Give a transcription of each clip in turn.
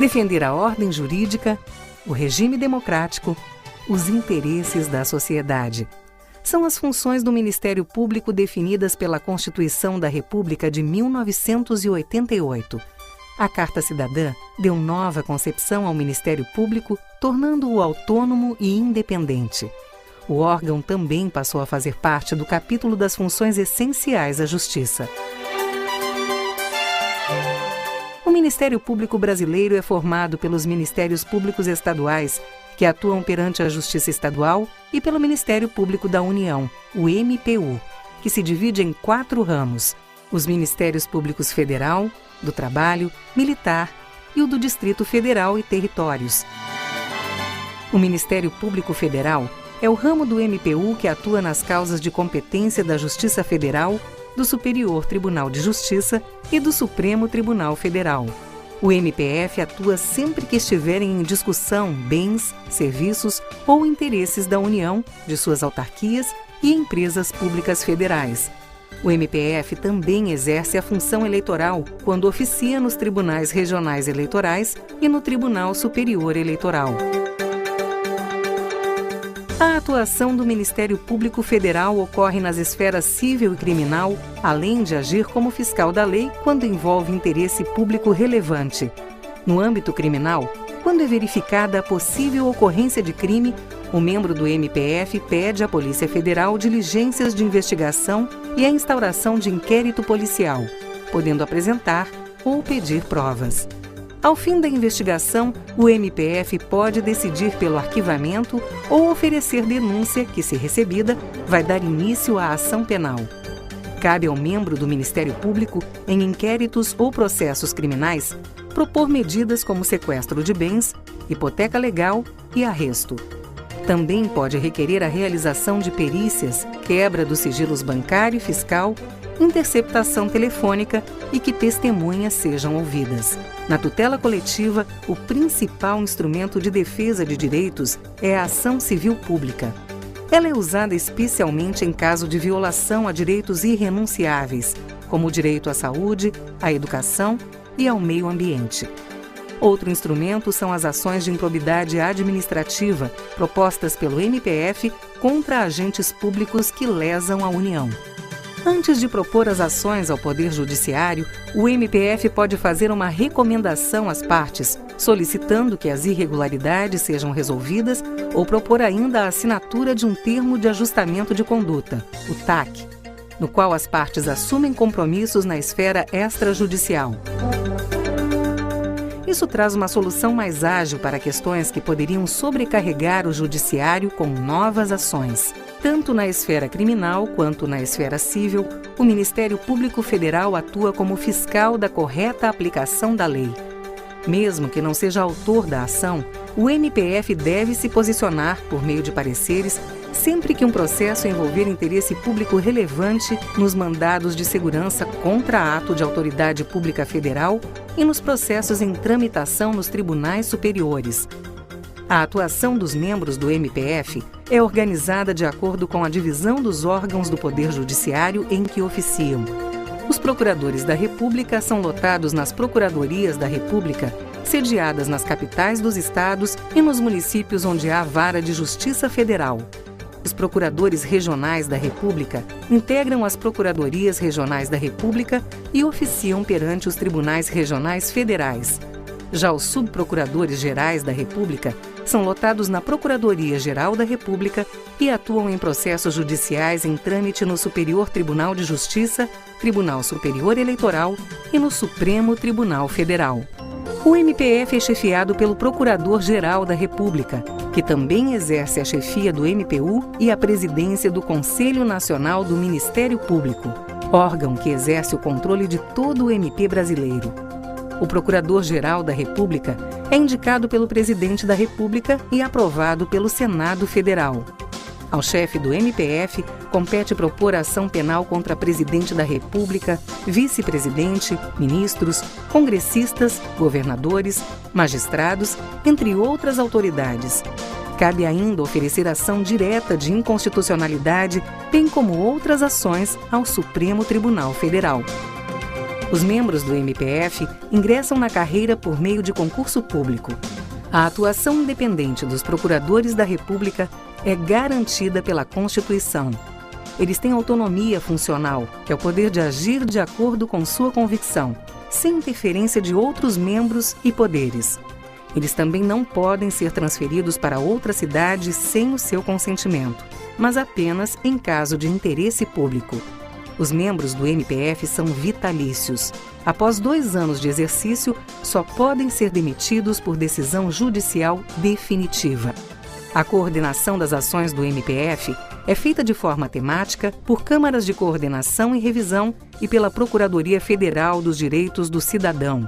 defender a ordem jurídica, o regime democrático, os interesses da sociedade. São as funções do Ministério Público definidas pela Constituição da República de 1988. A Carta Cidadã deu nova concepção ao Ministério Público, tornando-o autônomo e independente. O órgão também passou a fazer parte do capítulo das funções essenciais à Justiça. O Ministério Público Brasileiro é formado pelos Ministérios Públicos Estaduais, que atuam perante a Justiça Estadual, e pelo Ministério Público da União, o MPU, que se divide em 4 ramos: os Ministérios Públicos Federal, do Trabalho, Militar e o do Distrito Federal e Territórios. O Ministério Público Federal é o ramo do MPU que atua nas causas de competência da Justiça Federal, do Superior Tribunal de Justiça e do Supremo Tribunal Federal. O MPF atua sempre que estiverem em discussão bens, serviços ou interesses da União, de suas autarquias e empresas públicas federais. O MPF também exerce a função eleitoral quando oficia nos tribunais regionais eleitorais e no Tribunal Superior Eleitoral. A atuação do Ministério Público Federal ocorre nas esferas civil e criminal, além de agir como fiscal da lei quando envolve interesse público relevante. No âmbito criminal, quando é verificada a possível ocorrência de crime, o membro do MPF pede à Polícia Federal diligências de investigação e a instauração de inquérito policial, podendo apresentar ou pedir provas. Ao fim da investigação, o MPF pode decidir pelo arquivamento ou oferecer denúncia que, se recebida, vai dar início à ação penal. Cabe ao membro do Ministério Público, em inquéritos ou processos criminais, propor medidas como sequestro de bens, hipoteca legal e arresto. Também pode requerer a realização de perícias, quebra dos sigilos bancário e fiscal, interceptação telefônica e que testemunhas sejam ouvidas. Na tutela coletiva, o principal instrumento de defesa de direitos é a ação civil pública. Ela é usada especialmente em caso de violação a direitos irrenunciáveis, como o direito à saúde, à educação e ao meio ambiente. Outro instrumento são as ações de improbidade administrativa propostas pelo MPF contra agentes públicos que lesam a União. Antes de propor as ações ao Poder Judiciário, o MPF pode fazer uma recomendação às partes, solicitando que as irregularidades sejam resolvidas ou propor ainda a assinatura de um termo de ajustamento de conduta, o TAC, no qual as partes assumem compromissos na esfera extrajudicial. Isso traz uma solução mais ágil para questões que poderiam sobrecarregar o judiciário com novas ações. Tanto na esfera criminal quanto na esfera civil, o Ministério Público Federal atua como fiscal da correta aplicação da lei. Mesmo que não seja autor da ação, o MPF deve se posicionar, por meio de pareceres, sempre que um processo envolver interesse público relevante nos mandados de segurança contra ato de autoridade pública federal e nos processos em tramitação nos tribunais superiores. A atuação dos membros do MPF é organizada de acordo com a divisão dos órgãos do Poder Judiciário em que oficiam. Os procuradores da República são lotados nas Procuradorias da República, sediadas nas capitais dos estados e nos municípios onde há vara de Justiça Federal. Os procuradores regionais da República integram as Procuradorias Regionais da República e oficiam perante os Tribunais Regionais Federais. Já os subprocuradores gerais da República são lotados na Procuradoria-Geral da República e atuam em processos judiciais em trâmite no Superior Tribunal de Justiça, Tribunal Superior Eleitoral e no Supremo Tribunal Federal. O MPF é chefiado pelo Procurador-Geral da República, que também exerce a chefia do MPU e a presidência do Conselho Nacional do Ministério Público, órgão que exerce o controle de todo o MP brasileiro. O Procurador-Geral da República é indicado pelo Presidente da República e aprovado pelo Senado Federal. Ao chefe do MPF compete propor ação penal contra Presidente da República, vice-presidente, ministros, congressistas, governadores, magistrados, entre outras autoridades. Cabe ainda oferecer ação direta de inconstitucionalidade, bem como outras ações ao Supremo Tribunal Federal. Os membros do MPF ingressam na carreira por meio de concurso público. A atuação independente dos procuradores da República é garantida pela Constituição. Eles têm autonomia funcional, que é o poder de agir de acordo com sua convicção, sem interferência de outros membros e poderes. Eles também não podem ser transferidos para outra cidade sem o seu consentimento, mas apenas em caso de interesse público. Os membros do MPF são vitalícios. Após 2 anos de exercício, só podem ser demitidos por decisão judicial definitiva. A coordenação das ações do MPF é feita de forma temática por câmaras de coordenação e revisão e pela Procuradoria Federal dos Direitos do Cidadão.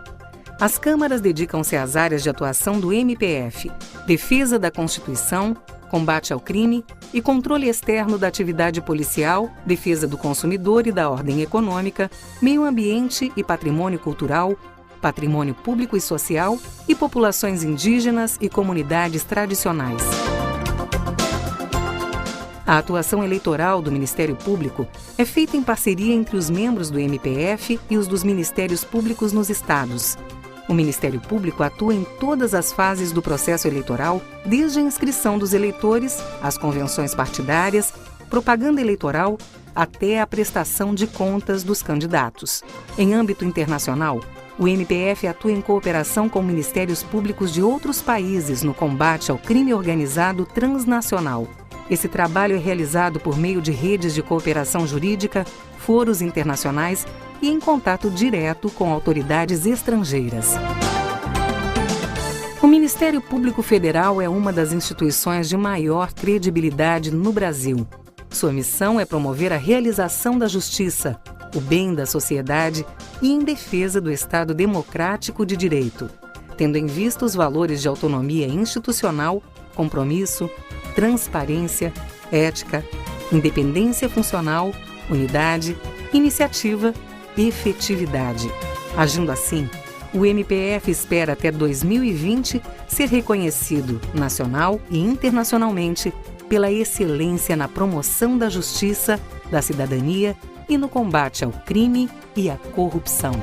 As câmaras dedicam-se às áreas de atuação do MPF: defesa da Constituição, combate ao crime e controle externo da atividade policial, defesa do consumidor e da ordem econômica, meio ambiente e patrimônio cultural, patrimônio público e social e populações indígenas e comunidades tradicionais. A atuação eleitoral do Ministério Público é feita em parceria entre os membros do MPF e os dos Ministérios Públicos nos estados. O Ministério Público atua em todas as fases do processo eleitoral, desde a inscrição dos eleitores, as convenções partidárias, propaganda eleitoral, até a prestação de contas dos candidatos. Em âmbito internacional, o MPF atua em cooperação com ministérios públicos de outros países no combate ao crime organizado transnacional. Esse trabalho é realizado por meio de redes de cooperação jurídica, foros internacionais e em contato direto com autoridades estrangeiras. O Ministério Público Federal é uma das instituições de maior credibilidade no Brasil. Sua missão é promover a realização da justiça, o bem da sociedade e em defesa do Estado democrático de direito, tendo em vista os valores de autonomia institucional, compromisso, transparência, ética, independência funcional, unidade, iniciativa e efetividade. Agindo assim, o MPF espera até 2020 ser reconhecido nacional e internacionalmente pela excelência na promoção da justiça, da cidadania e no combate ao crime e à corrupção.